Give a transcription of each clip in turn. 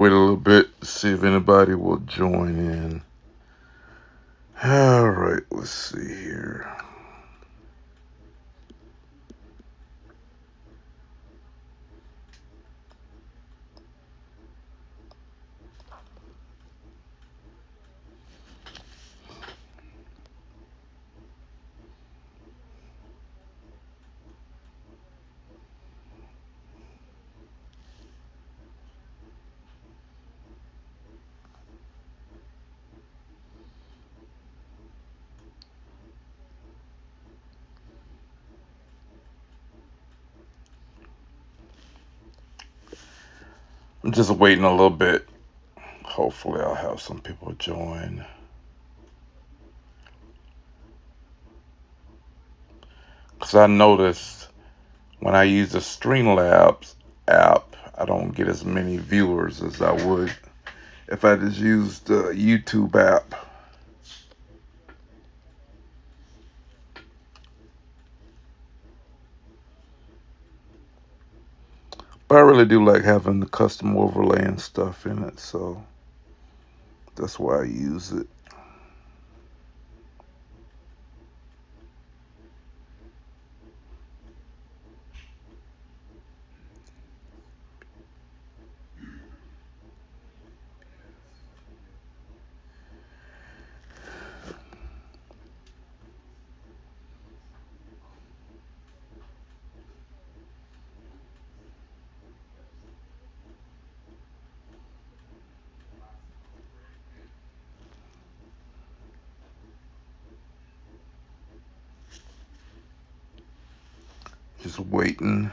Wait a little bit, see if anybody will join in. All right, let's see here. I'm just waiting a little bit. Hopefully, I'll have some people join. Because I noticed when I use the Streamlabs app, I don't get as many viewers as I would if I just used the YouTube app. But I really do like having the custom overlay and stuff in it, so that's why I use it. Just waiting.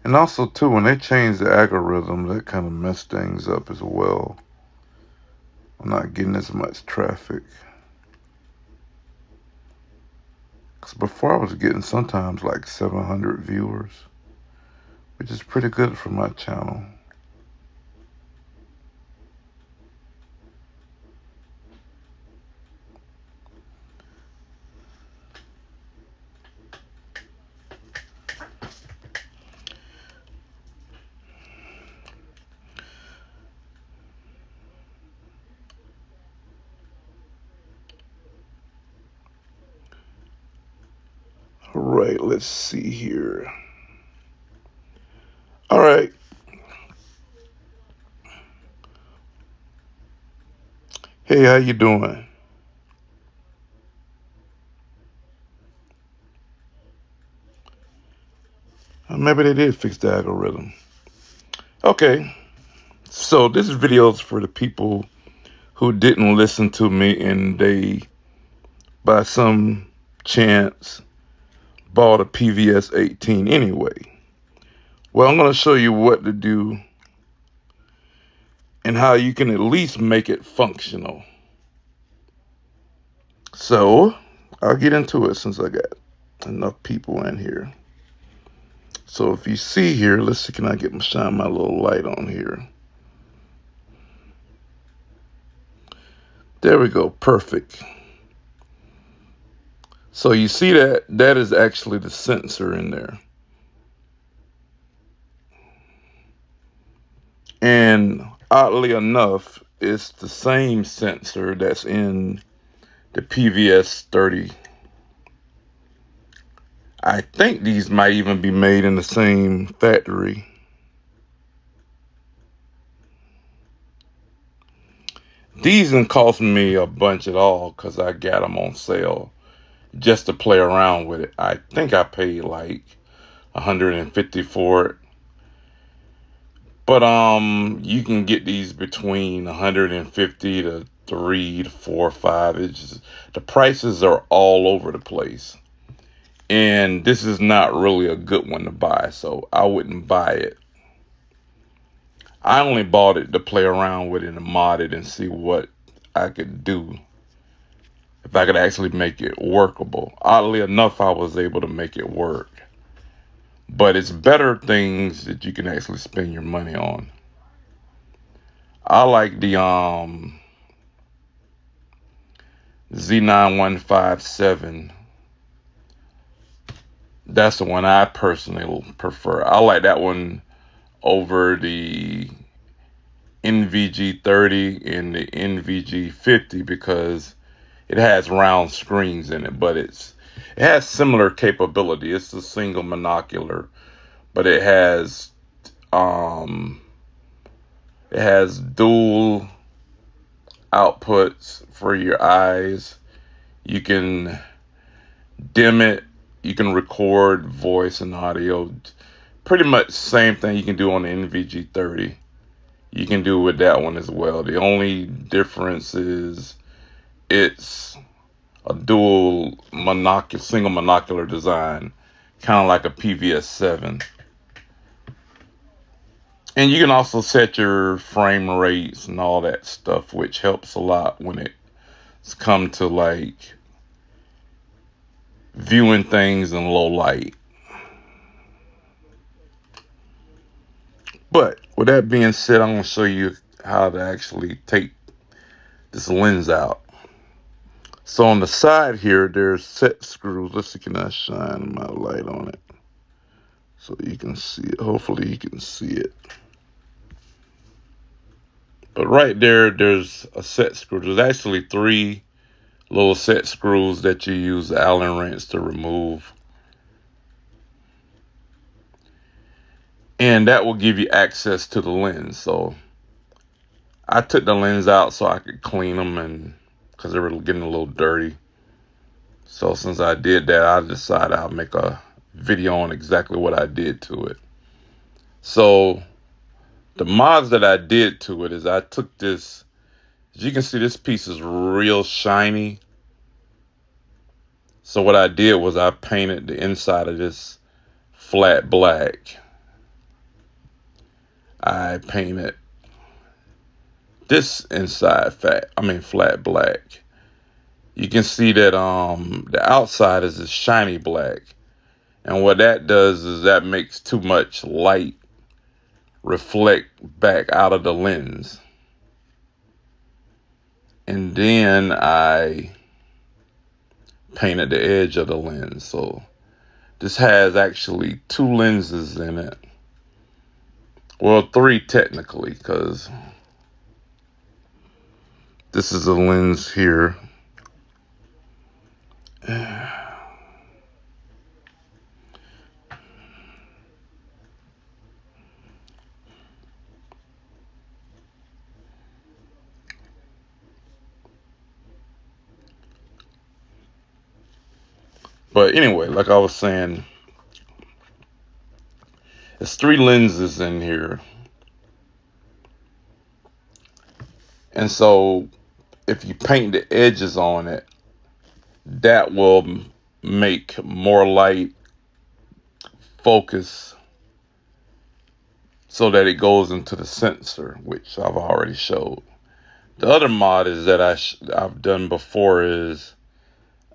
And also, too, when they changed the algorithm, that kind of messed things up as well. I'm not getting as much traffic. Because before I was getting sometimes like 700 viewers, which is pretty good for my channel. All right, let's see here. All right. Hey, how you doing? Maybe they did fix the algorithm. Okay, so this video is for the people who didn't listen to me and they, by some chance, bought a PVS 18 anyway. Well, I'm going to show you what to do and how you can at least make it functional. So I'll get into it since I got enough people in here. So if you see here, let's see, can I shine my little light on here? There we go, perfect. So you see that is actually the sensor in there. And oddly enough, it's the same sensor that's in the PVS 30. I think these might even be made in the same factory. These didn't cost me a bunch at all because I got them on sale just to play around with it. I think I paid like $150 for it. But you can get these between 150 to 3 to 4 5. It's just, the prices are all over the place. And this is not really a good one to buy, so I wouldn't buy it. I only bought it to play around with it and mod it and see what I could do. If I could actually make it workable. Oddly enough, I was able to make it work. But it's better things that you can actually spend your money on. I like the Z9157 That's the one I personally prefer. I like that one over the NVG30 and the NVG50 because it has round screens in it, but it has similar capability. It's a single monocular, but um it has dual outputs for your eyes. You can dim it. You can record voice and audio. Pretty much same thing you can do on the NVG30. You can do with that one as well. The only difference is it's a single monocular design, kind of like a PVS 7. And you can also set your frame rates and all that stuff, which helps a lot when it's come to like viewing things in low light. But with that being said, I'm going to show you how to actually take this lens out. So on the side here, there's set screws. Let's see, can I shine my light on it so you can see it? Hopefully you can see it. But right there's a set screw. There's actually 3 little set screws that you use the Allen wrench to remove. And that will give you access to the lens. So I took the lens out so I could clean them, and because they were getting a little dirty. So since I did that, I decided I'll make a video on exactly what I did to it. So the mods that I did to it is I took this, as you can see, this piece is real shiny. So what I did was I painted the inside of this flat black. I painted this inside flat black. You can see that the outside is this shiny black. And what that does is that makes too much light reflect back out of the lens. And then I painted the edge of the lens. So this has actually 2 lenses in it. Well, 3 technically, because this is a lens here. But anyway, like I was saying, there's 3 lenses in here. And so if you paint the edges on it, that will make more light focus so that it goes into the sensor, which I've already showed. The other mod is that I've done before is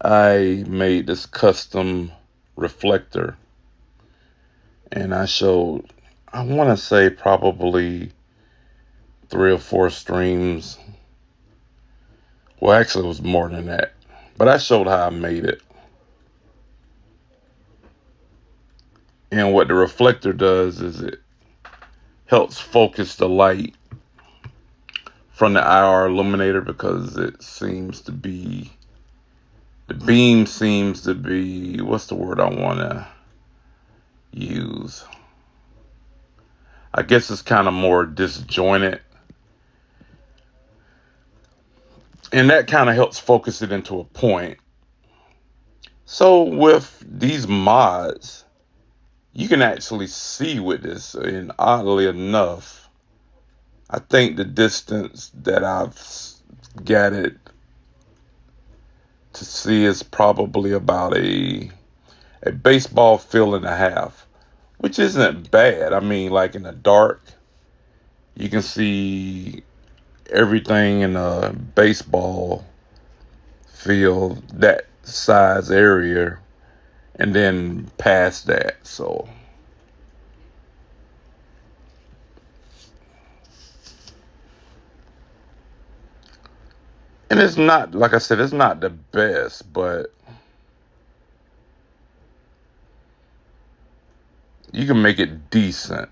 I made this custom reflector, and I showed, I want to say probably 3 or 4 streams. Well, actually it was more than that, but I showed how I made it. And what the reflector does is it helps focus the light from the IR illuminator, because it seems to be, the beam seems to be, what's the word I want to use? I guess it's kind of more disjointed. And that kind of helps focus it into a point. So with these mods, you can actually see with this, and oddly enough, I think the distance that I've got it to see is probably about a baseball field and a half, which isn't bad. I mean, like in the dark, you can see everything in a baseball field, that size area, and then past that. So and it's not, like I said, it's not the best, but You can make it decent.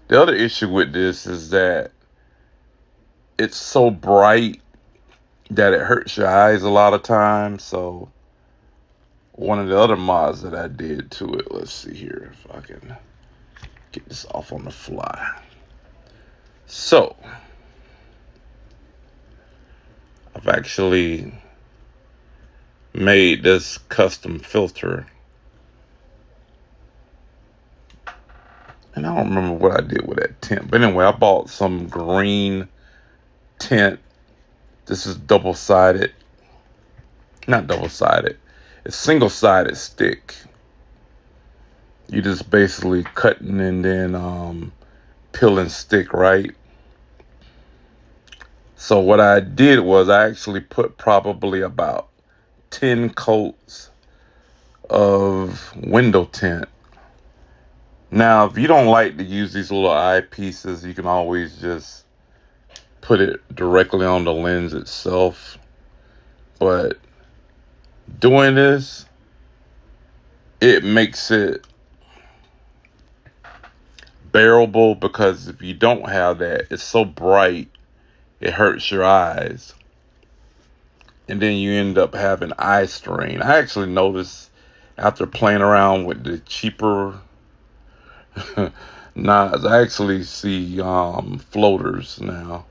The other issue with this is that it's so bright that it hurts your eyes a lot of times. So one of the other mods that I did to it, let's see here if I can get this off on the fly. So I've actually made this custom filter, and I don't remember what I did with that tint, but anyway, I bought some green tint. This is double-sided, not double-sided, it's single-sided stick. You just basically cutting and then peeling stick, right? So what I did was I actually put probably about 10 coats of window tint. Now, if you don't like to use these little eyepieces, you can always just put it directly on the lens itself. But doing this, it makes it bearable, because if you don't have that, it's so bright, it hurts your eyes. And then you end up having eye strain. I actually noticed after playing around with the cheaper knives, I actually see floaters now.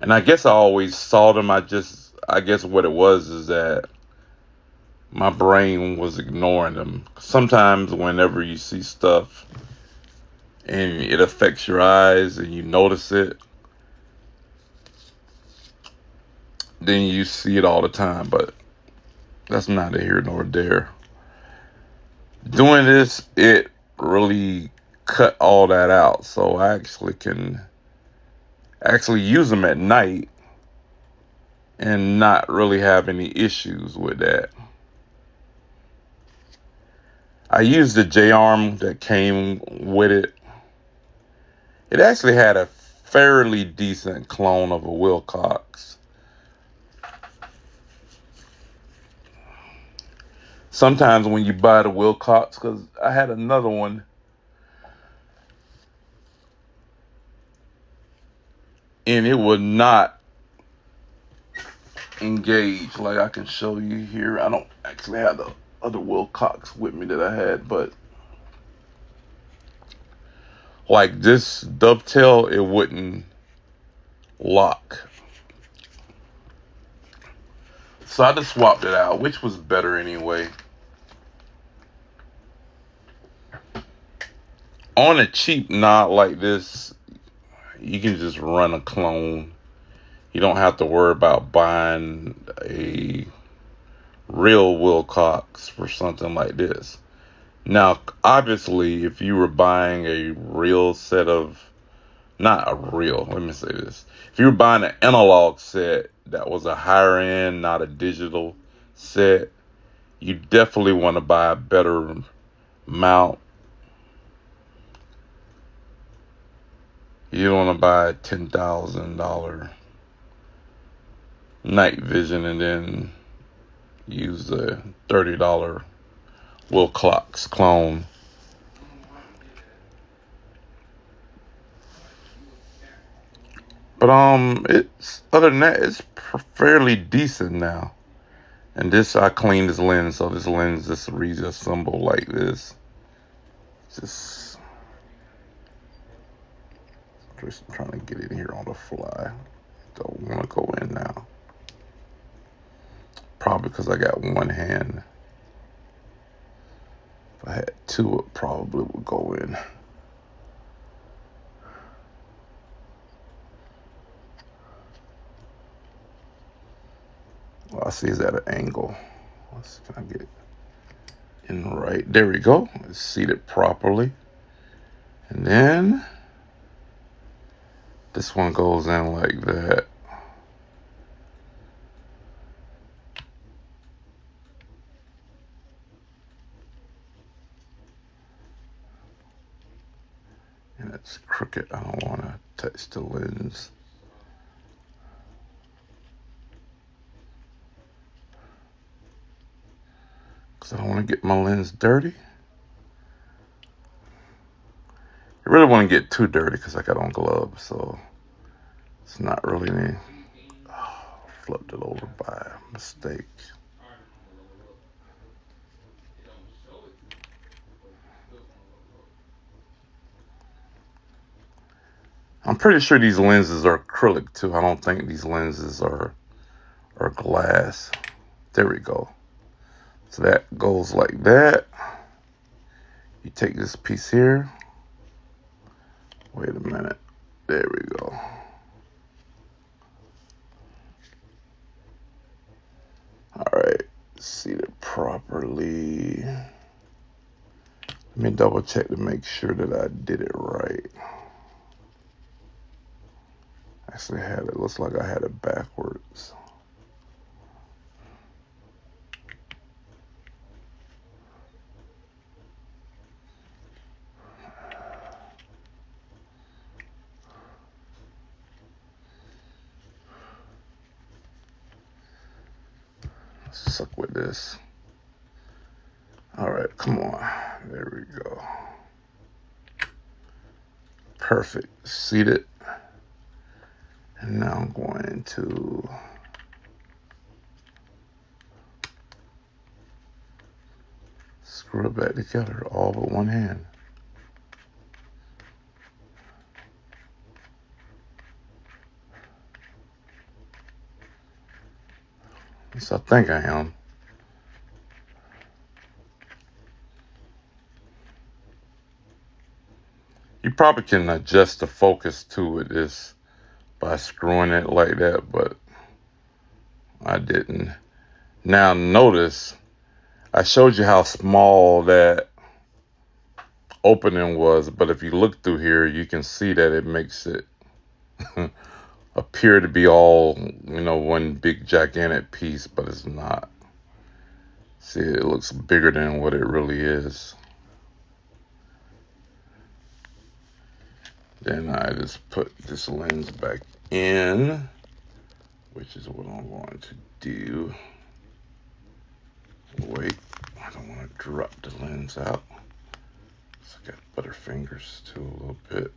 And I guess I always saw them. I guess what it was is that my brain was ignoring them. Sometimes whenever you see stuff and it affects your eyes and you notice it, then you see it all the time. But that's neither here nor there. Doing this, it really cut all that out. So I actually can use them at night and not really have any issues with that. I used the J-arm that came with it. It actually had a fairly decent clone of a Wilcox. Sometimes when you buy the Wilcox, because I had another one, and it would not engage. Like I can show you here. I don't actually have the other Wilcox with me that I had, but like this dovetail, it wouldn't lock. So I just swapped it out, which was better anyway. On a cheap knot like this, you can just run a clone. You don't have to worry about buying a real Wilcox for something like this. Now, obviously, if you were buying a real set of, not a real, let me say this. If you were buying an analog set that was a higher end, not a digital set, you definitely want to buy a better mount. You don't want to buy a $10,000 night vision and then use the $30 Wilcox clone. But it's, other than that, it's fairly decent now. And this, I cleaned this lens, so this lens just reassembled like this. Just trying to get it here on the fly. Don't want to go in now. Probably because I got one hand. If I had two, it probably would go in. Well, I see it's at an angle. Let's see, can I get it in right? There we go. It's seated properly. And then this one goes in like that. And it's crooked. I don't want to touch the lens. because I don't want to get my lens dirty. I really want to get too dirty because I got on gloves, so it's not really any. Oh, flipped it over by mistake. I'm pretty sure these lenses are acrylic too. I don't think these lenses are glass. There we go. So that goes like that. You take this piece here. Wait a minute. There we go. All right. Seat it properly. Let me double check to make sure that I did it right. Actually, it looks like I had it backwards. Suck with this. All right, come on. There we go. Perfect. Seat it. And now I'm going to screw it back together, all with one hand. At least I think I am. You probably can adjust the focus too with this by screwing it like that, but I didn't. Now notice, I showed you how small that opening was, but if you look through here, you can see that it makes it appear to be all, one big gigantic piece, but it's not. See, it looks bigger than what it really is. Then I just put this lens back in, which is what I'm going to do. Wait, I don't want to drop the lens out. So I got butterfingers too a little bit.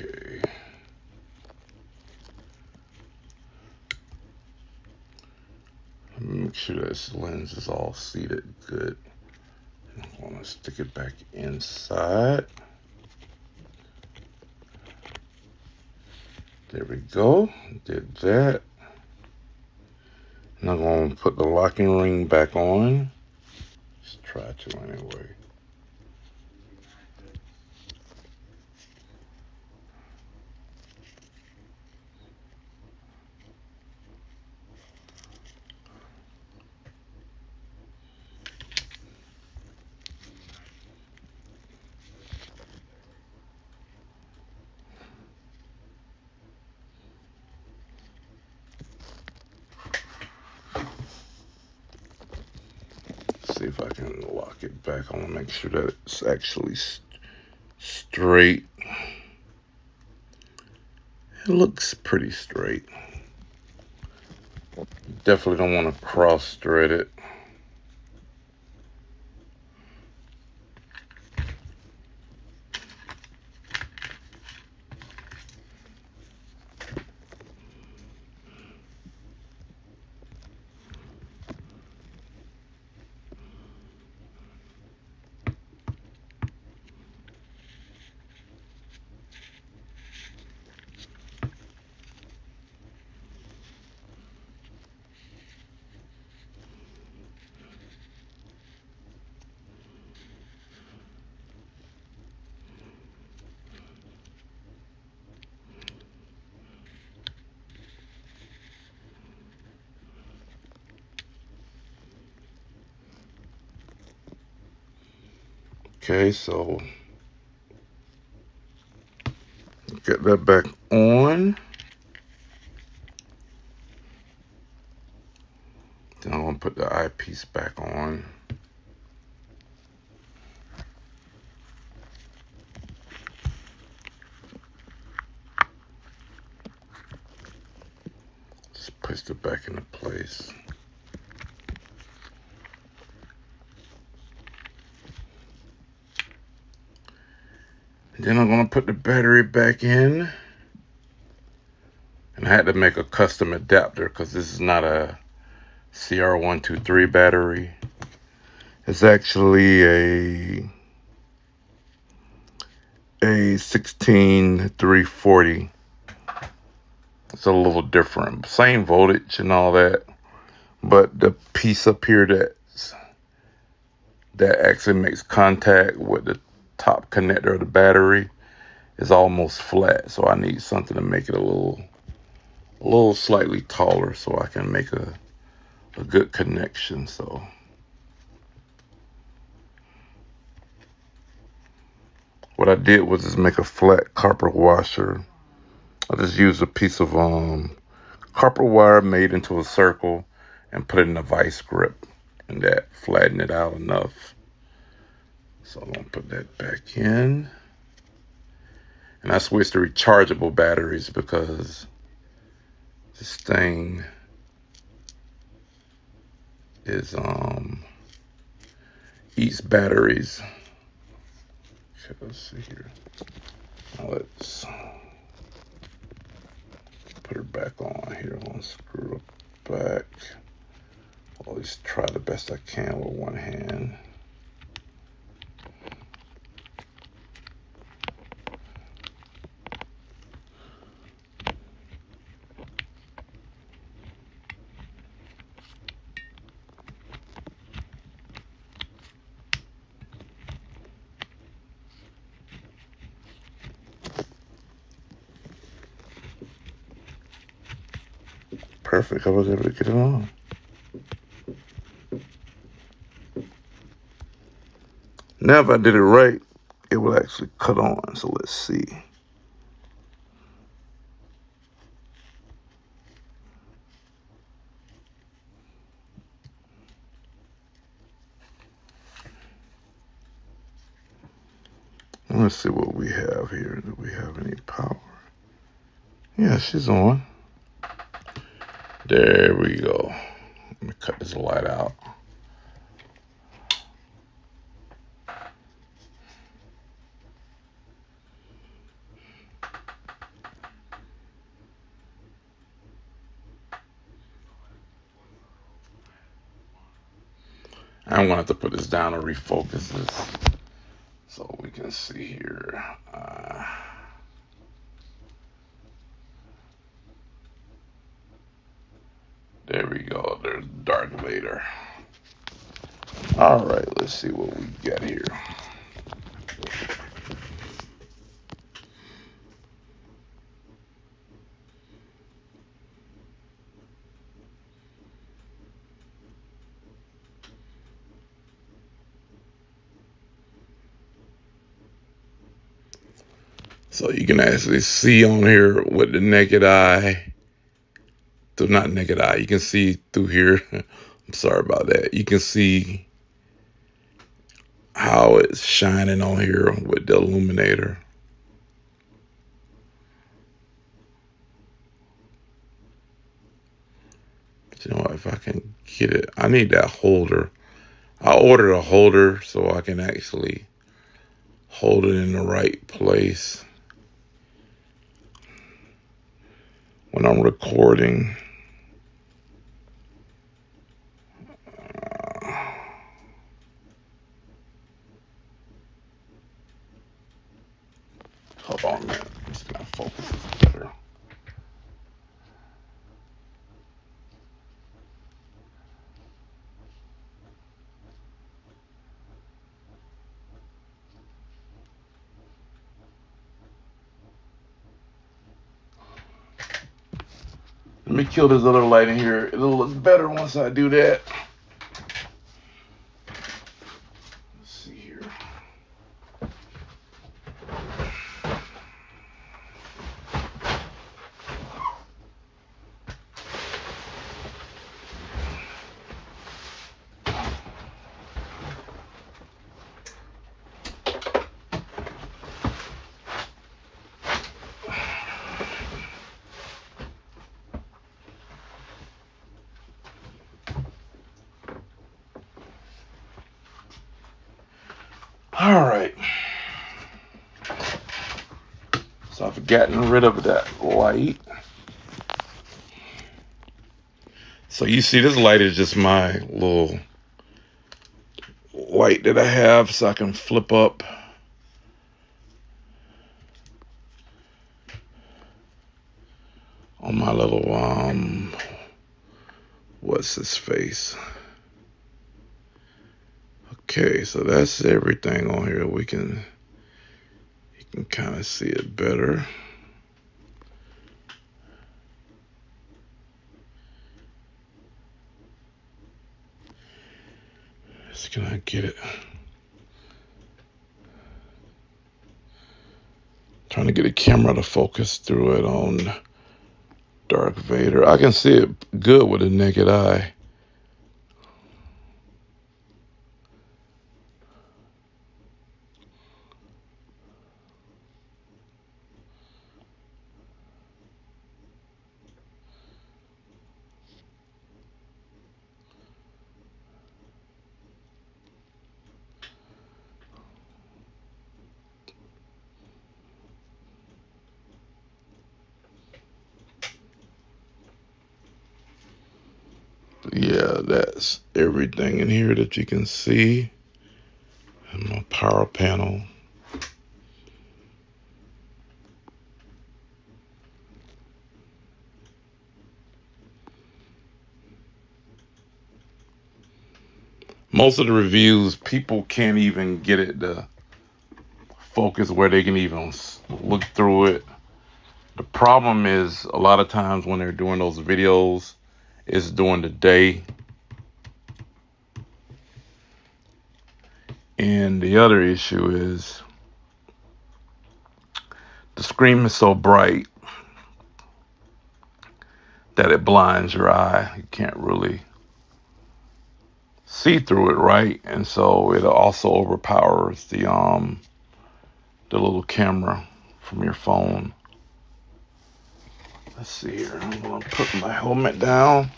Okay. Make sure this lens is all seated good. I want to stick it back inside. There we go. Did that. And I'm going to put the locking ring back on. Just try to anyway. See if I can lock it back. I want to make sure that it's actually straight. It looks pretty straight. Definitely don't want to cross thread it. Okay, so get that back on. Then I'm going to put the eyepiece back on. pushed it back into place. Then I'm going to put the battery back in. And I had to make a custom adapter because this is not a CR123 battery. It's actually a 16340. It's a little different. Same voltage and all that. But the piece up here that actually makes contact with the top connector of the battery is almost flat. So I need something to make it a little slightly taller so I can make a good connection. So what I did was just make a flat copper washer. I just used a piece of copper wire made into a circle and put it in a vice grip, and that flattened it out enough. So I'm gonna put that back in. And I switched to rechargeable batteries because this thing is eats batteries. Okay, let's see here. Now let's put her back on here. I'm gonna screw it back. I'll always try the best I can with one hand. Perfect. I was able to get it on. Now if I did it right, it will actually cut on. So let's see. Let's see what we have here. Do we have any power? Yeah, she's on. There we go. Let me cut this light out. I'm gonna have to put this down and refocus this so we can see here. There we go. There's Darth Vader. All right, let's see what we got here. So you can actually see on here with the naked eye. So not naked eye. You can see through here. I'm sorry about that. You can see how it's shining on here with the illuminator. But you know what? If I can get it, I need that holder. I ordered a holder so I can actually hold it in the right place when I'm recording. Hold on a minute. I'm just gonna focus this better. Let me kill this other light in here. It'll look better once I do that. Let's see here. All right. So I've gotten rid of that light. So you see this light is just my little light that I have so I can flip up on my little what's his face. Okay, so that's everything on here. You can kind of see it better. Just gonna get it. Trying to get a camera to focus through it on Darth Vader. I can see it good with the naked eye. Yeah, that's everything in here that you can see. And my power panel. Most of the reviews, people can't even get it to focus where they can even look through it. The problem is a lot of times when they're doing those videos, it's during the day. And the other issue is the screen is so bright that it blinds your eye. You can't really see through it, right? And so it also overpowers the little camera from your phone. Let's see here. I'm gonna put my helmet down.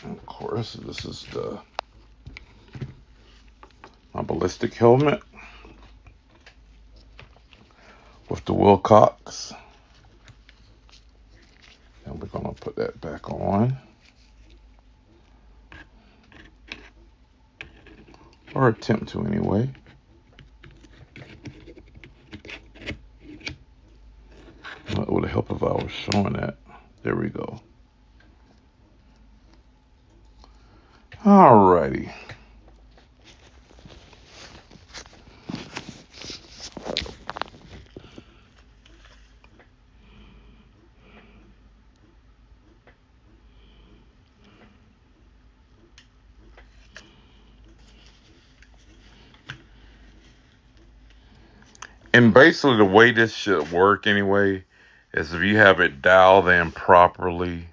And of course, this is my ballistic helmet with the Wilcox. And we're gonna put that back on. Or attempt to anyway. It would help if I was showing that. There we go. Alrighty. And basically the way this should work anyway is if you have it dialed in properly,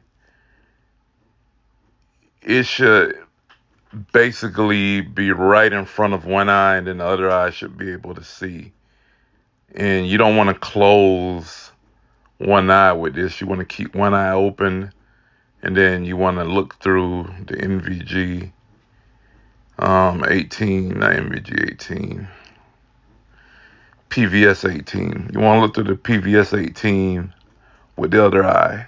it should basically be right in front of one eye and then the other eye should be able to see. And you don't want to close one eye with this. You want to keep one eye open and then you want to look through the NVG 18, not NVG 18. PVS 18. You want to look through the PVS 18 with the other eye.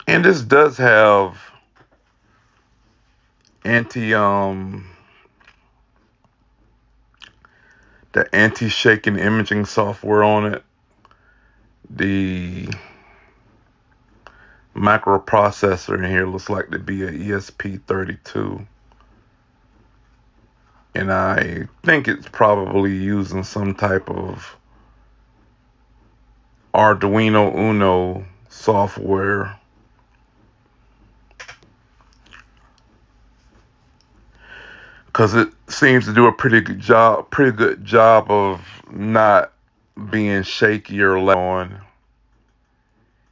And this does have the anti-shaking imaging software on it. The microprocessor in here looks like to be an ESP32. And I think it's probably using some type of Arduino Uno software. Because it seems to do a pretty good job of not being shaky or lag on.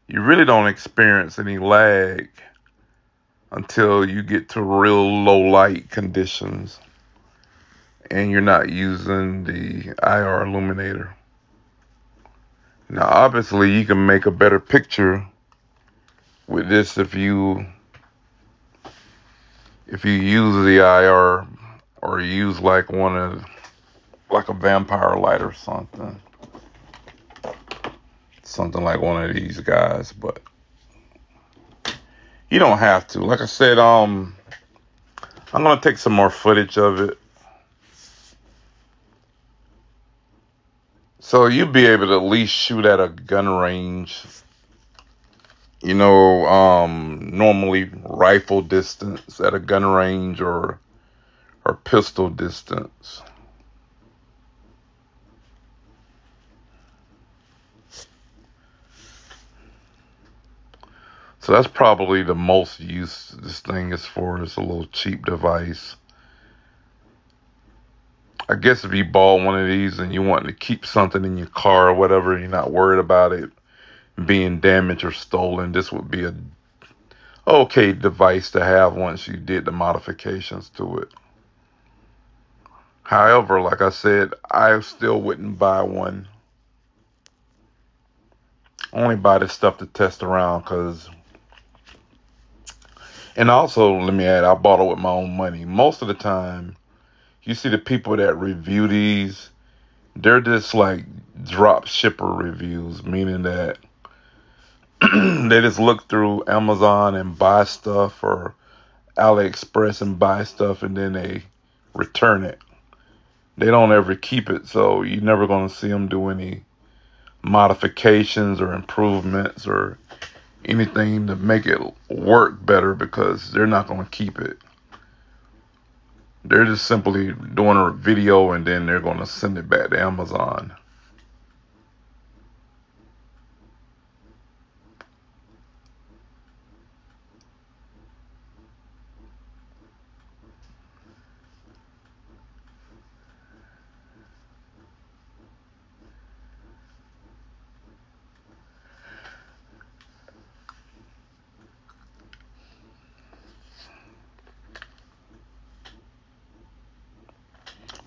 You really don't experience any lag until you get to real low light conditions and you're not using the IR illuminator. Now, obviously, you can make a better picture with this if you use the IR or use like a vampire light or something like one of these guys. But you don't have to. Like I said, I'm gonna take some more footage of it, so you'll be able to at least shoot at a gun range. Normally rifle distance at a gun range or pistol distance. So that's probably the most use this thing is for. It's a little cheap device. I guess if you bought one of these and you want to keep something in your car or whatever, you're not worried about it being damaged or stolen, this would be a okay device to have once you did the modifications to it. However, like I said, I still wouldn't buy one. Only buy this stuff to test around and also let me add, I bought it with my own money. Most of the time, you see the people that review these, they're just like drop shipper reviews, meaning that they just look through Amazon and buy stuff or AliExpress and buy stuff and then they return it. They don't ever keep it, so you're never going to see them do any modifications or improvements or anything to make it work better because they're not going to keep it. They're just simply doing a video and then they're going to send it back to Amazon.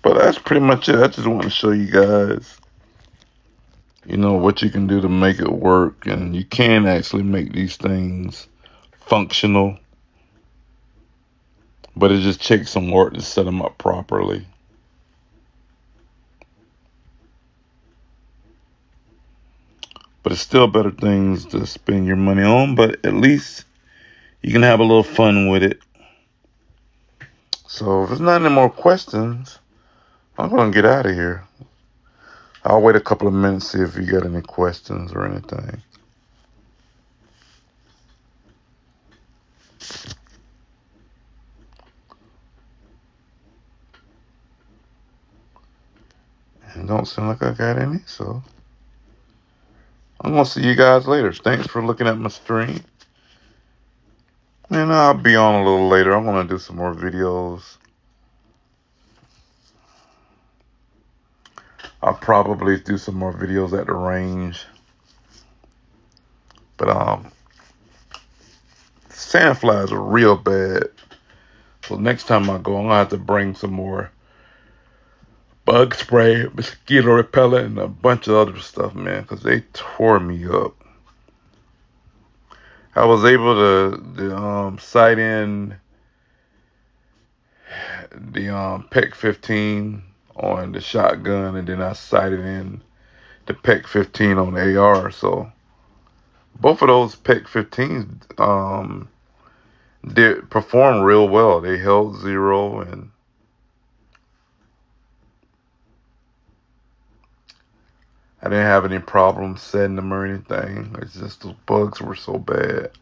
But that's pretty much it. I just want to show you guys, what you can do to make it work. And you can actually make these things functional. But it just takes some work to set them up properly. But it's still better things to spend your money on. But at least you can have a little fun with it. So if there's not any more questions, I'm going to get out of here. I'll wait a couple of minutes, see if you got any questions or anything. And don't seem like I got any, so I'm going to see you guys later. Thanks for looking at my stream. And I'll be on a little later. I'm going to do some more videos. I'll probably do some more videos at the range. But sandflies are real bad. So next time I go, I'm gonna have to bring some more bug spray, mosquito repellent, and a bunch of other stuff, man, because they tore me up. I was able to sight in the PEC 15 on the shotgun, and then I sighted in the PEC 15 on the AR. So both of those PEC 15s did perform real well. They held zero, and I didn't have any problems setting them or anything. It's just those bugs were so bad.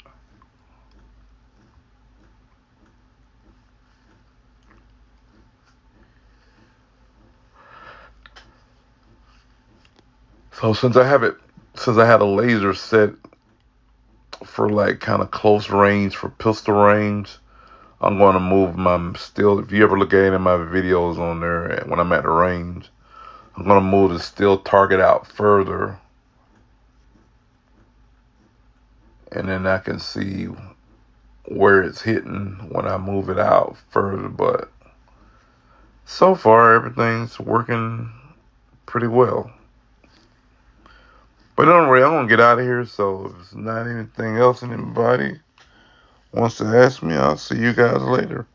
So since I had a laser set for like kind of close range for pistol range, I'm going to move my still. If you ever look at any of my videos on there when I'm at the range, I'm going to move the still target out further, and then I can see where it's hitting when I move it out further. But so far, everything's working pretty well. But anyway, I'm gonna get out of here. So if there's not anything else anybody wants to ask me, I'll see you guys later.